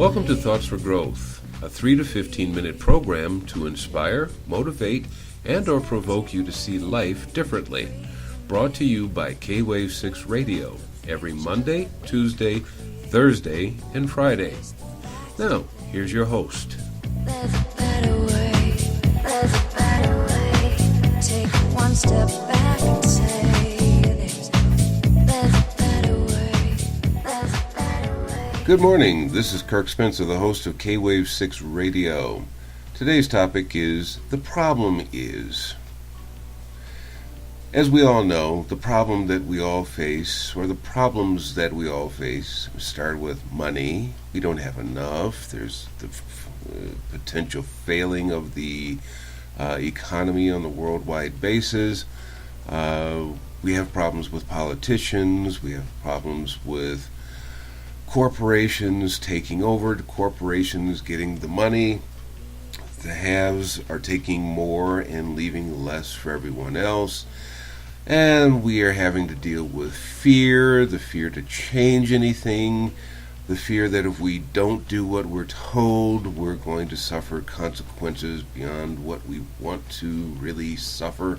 Welcome to Thoughts for Growth, a 3 to 15 minute program to inspire, motivate, and or provoke you to see life differently. Brought to you by K-Wave 6 Radio every Monday, Tuesday, Thursday, and Friday. Now, here's your host. There's a better way, there's a better way. Take one step back and say there's a better way, there's a better way. Good morning, this is Kirk Spencer, the host of K-Wave 6 Radio. Today's topic is, the problem is. As we all know, the problem that we all face, or the problems that we all face, start with money. We don't have enough. There's the potential failing of the economy on the worldwide basis. We have problems with politicians. We have problems with corporations taking over, corporations getting the money. The haves are taking more and leaving less for everyone else. And we are having to deal with fear, the fear to change anything, the fear that if we don't do what we're told, we're going to suffer consequences beyond what we want to really suffer,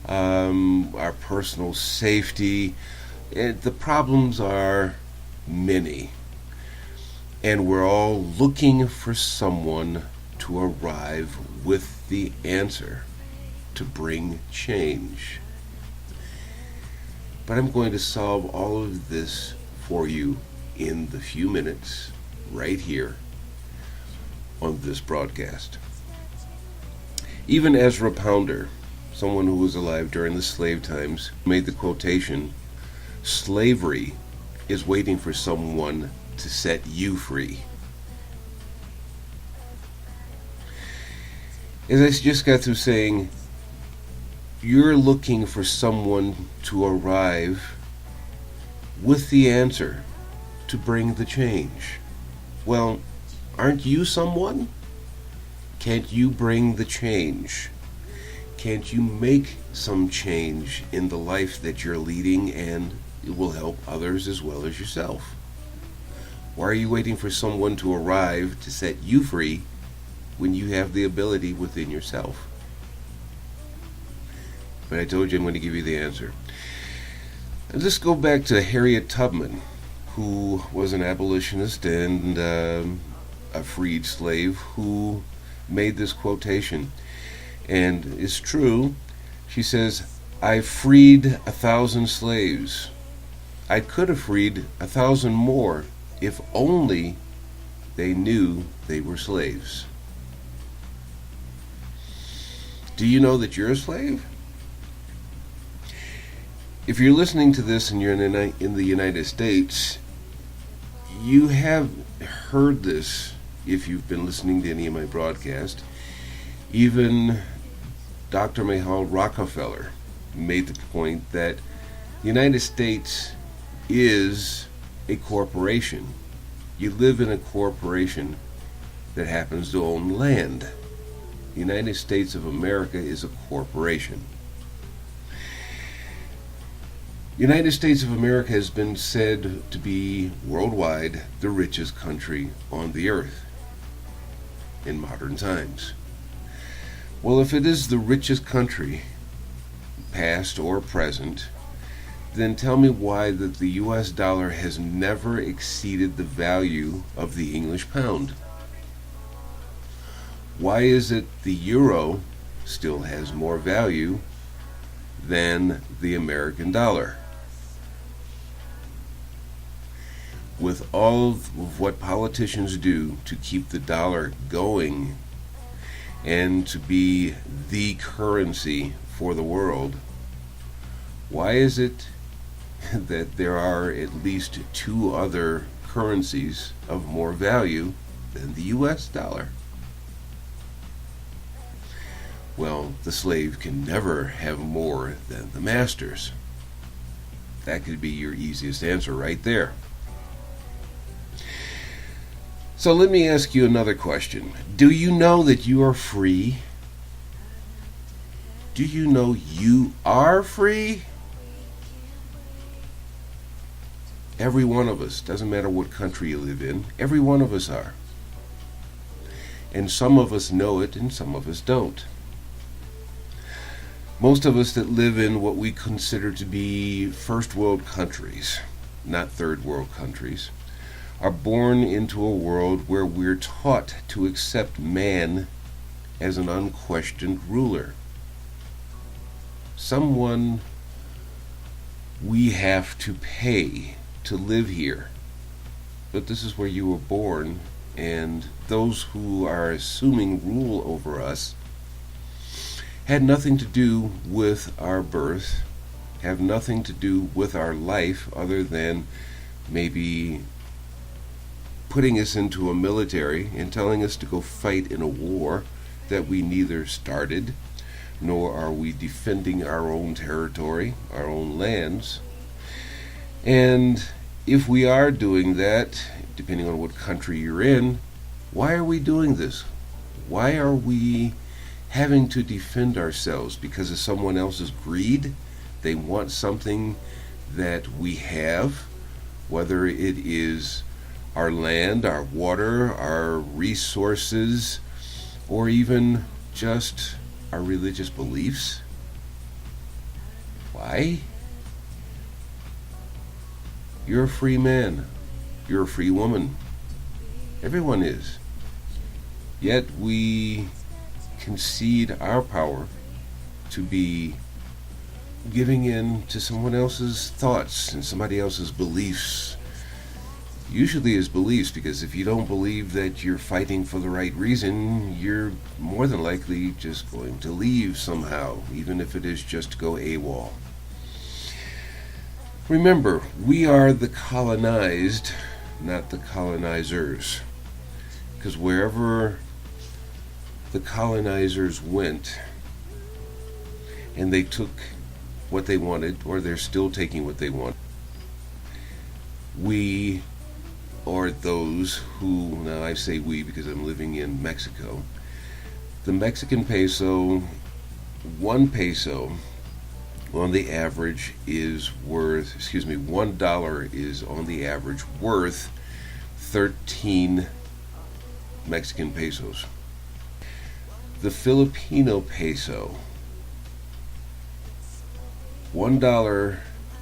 our personal safety. The problems are many, and we're all looking for someone to arrive with the answer to bring change. But I'm going to solve all of this for you in the few minutes right here on this broadcast. Even Ezra Pounder, someone who was alive during the slave times, made the quotation, "Slavery is waiting for someone to set you free." As I just got through saying, you're looking for someone to arrive with the answer to bring the change. Well, aren't you someone? Can't you bring the change? Can't you make some change in the life that you're leading, and it will help others as well as yourself? Why are you waiting for someone to arrive to set you free when you have the ability within yourself? But I told you I'm going to give you the answer. And let's go back to Harriet Tubman, who was an abolitionist and a freed slave, who made this quotation. And it's true. She says, "I freed 1,000 slaves. I could have freed 1,000 more if only they knew they were slaves." Do you know that you're a slave? If you're listening to this and you're in the United States, you have heard this if you've been listening to any of my broadcasts. Even Dr. Michael Rockefeller made the point that the United States is a corporation. You live in a corporation that happens to own land. The United States of America is a corporation. The United States of America has been said to be worldwide the richest country on the earth in modern times. Well, if it is the richest country, past or present, then tell me why that the U.S. dollar has never exceeded the value of the English pound. Why is it the euro still has more value than the American dollar? With all of what politicians do to keep the dollar going and to be the currency for the world, why is it that there are at least two other currencies of more value than the U.S. dollar? Well, the slave can never have more than the masters. That could be your easiest answer right there. So let me ask you another question. Do you know that you are free? Do you know you are free? Every one of us, doesn't matter what country you live in, every one of us are. And some of us know it and some of us don't. Most of us that live in what we consider to be first world countries, not third world countries, are born into a world where we're taught to accept man as an unquestioned ruler. Someone we have to pay to live here. But this is where you were born, and those who are assuming rule over us had nothing to do with our birth, have nothing to do with our life other than maybe putting us into a military and telling us to go fight in a war that we neither started, nor are we defending our own territory, our own lands. And if we are doing that, depending on what country you're in, why are we doing this? Why are we having to defend ourselves? Because of someone else's greed? They want something that we have, whether it is our land, our water, our resources, or even just our religious beliefs. Why? You're a free man. You're a free woman. Everyone is. Yet we concede our power to be giving in to someone else's thoughts and somebody else's beliefs. Usually is beliefs, because if you don't believe that you're fighting for the right reason, you're more than likely just going to leave somehow, even if it is just to go AWOL. Remember, we are the colonized, not the colonizers. Because wherever the colonizers went, and they took what they wanted, or they're still taking what they want, we, or those who, now I say we because I'm living in Mexico, the Mexican peso, 1 peso on the average is worth, $1 is on the average worth 13 Mexican pesos. The Filipino peso, $1,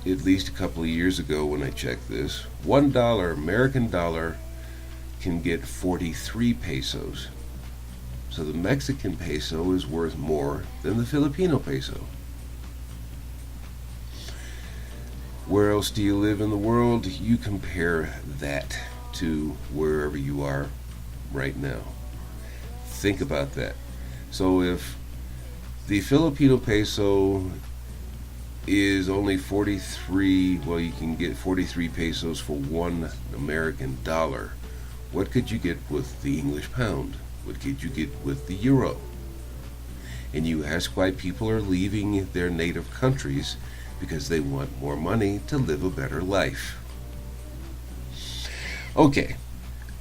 at least a couple of years ago when I checked this, $1 American dollar can get 43 pesos. So the Mexican peso is worth more than the Filipino peso. Where else do you live in the world? You compare that to wherever you are right now. Think about that. So if the Filipino peso is only 43, well, you can get 43 pesos for 1 American dollar. What could you get with the English pound? What could you get with the euro? And you ask why people are leaving their native countries, because they want more money to live a better life. Okay,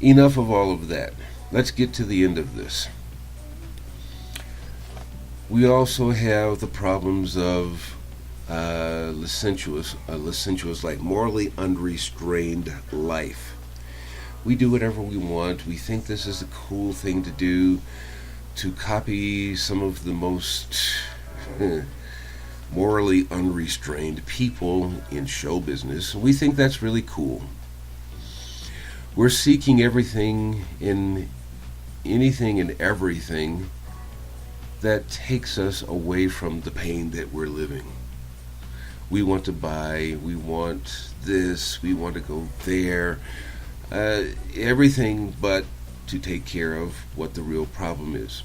enough of all of that. Let's get to the end of this. We also have the problems of licentious, like morally unrestrained life. We do whatever we want. We think this is a cool thing to do, to copy some of the most morally unrestrained people in show business. We think that's really cool. We're seeking everything in anything and everything that takes us away from the pain that we're living. We want to buy, we want this, we want to go there, everything but to take care of what the real problem is.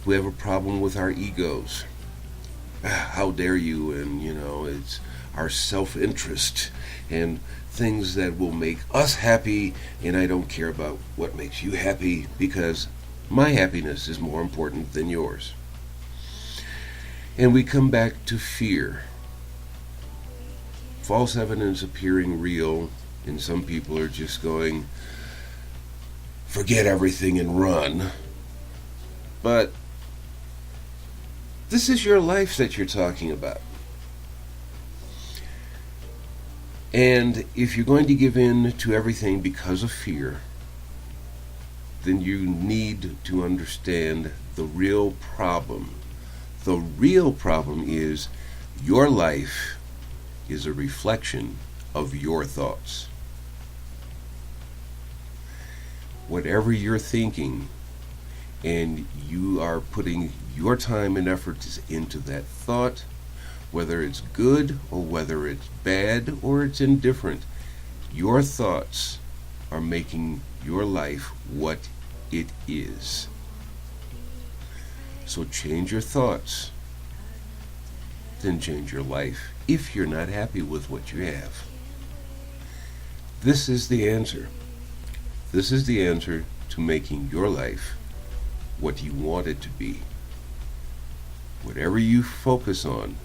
We have a problem with our egos. How dare you, and it's our self-interest and things that will make us happy, and I don't care about what makes you happy because my happiness is more important than yours. And we come back to fear. False evidence appearing real, and some people are just going, forget everything and run. But this is your life that you're talking about. And if you're going to give in to everything because of fear, then you need to understand the real problem. The real problem is your life is a reflection of your thoughts. Whatever you're thinking, and you are putting your time and efforts into that thought, whether it's good or whether it's bad or it's indifferent, your thoughts are making your life what it is. So change your thoughts, then change your life if you're not happy with what you have. This is the answer. This is the answer to making your life what you want it to be. Whatever you focus on,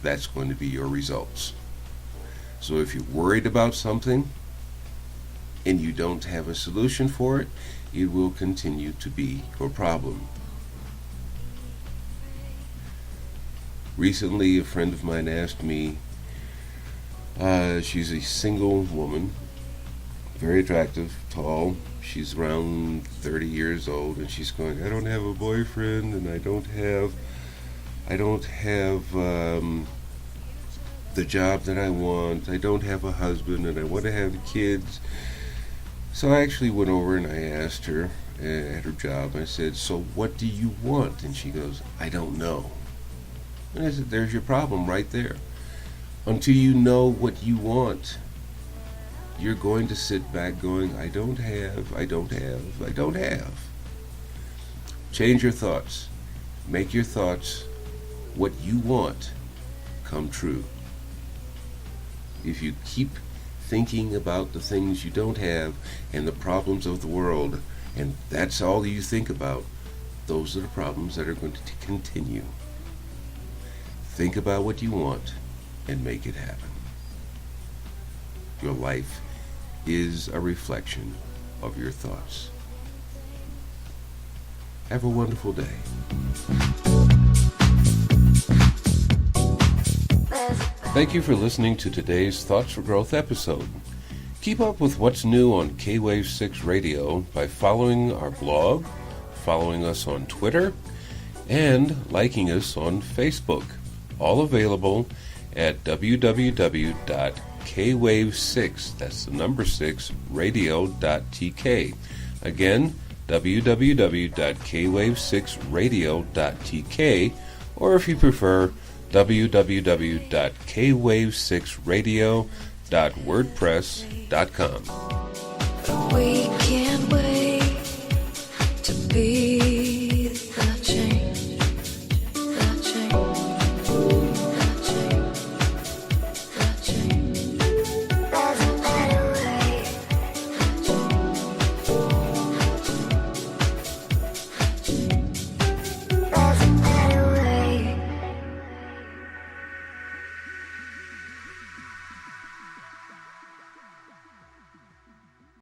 that's going to be your results. So if you're worried about something and you don't have a solution for it, it will continue to be your problem. Recently, a friend of mine asked me, she's a single woman, very attractive, tall. She's around 30 years old, and she's going, I don't have a boyfriend, and I don't have the job that I want. I don't have a husband, and I want to have kids. So I actually went over and I asked her at her job. I said, so what do you want? And she goes, I don't know. And I said, there's your problem right there. Until you know what you want, you're going to sit back going, I don't have. Change your thoughts. Make your thoughts what you want come true. If you keep thinking about the things you don't have and the problems of the world, and that's all you think about, those are the problems that are going to continue. Think about what you want and make it happen. Your life is a reflection of your thoughts. Have a wonderful day. Thank you for listening to today's Thoughts for Growth episode. Keep up with what's new on K-Wave 6 Radio by following our blog, following us on Twitter, and liking us on Facebook. All available at www.kwave6, that's the number 6, radio.tk. Again, www.kwave6radio.tk, or if you prefer, www.kwave6radio.wordpress.com.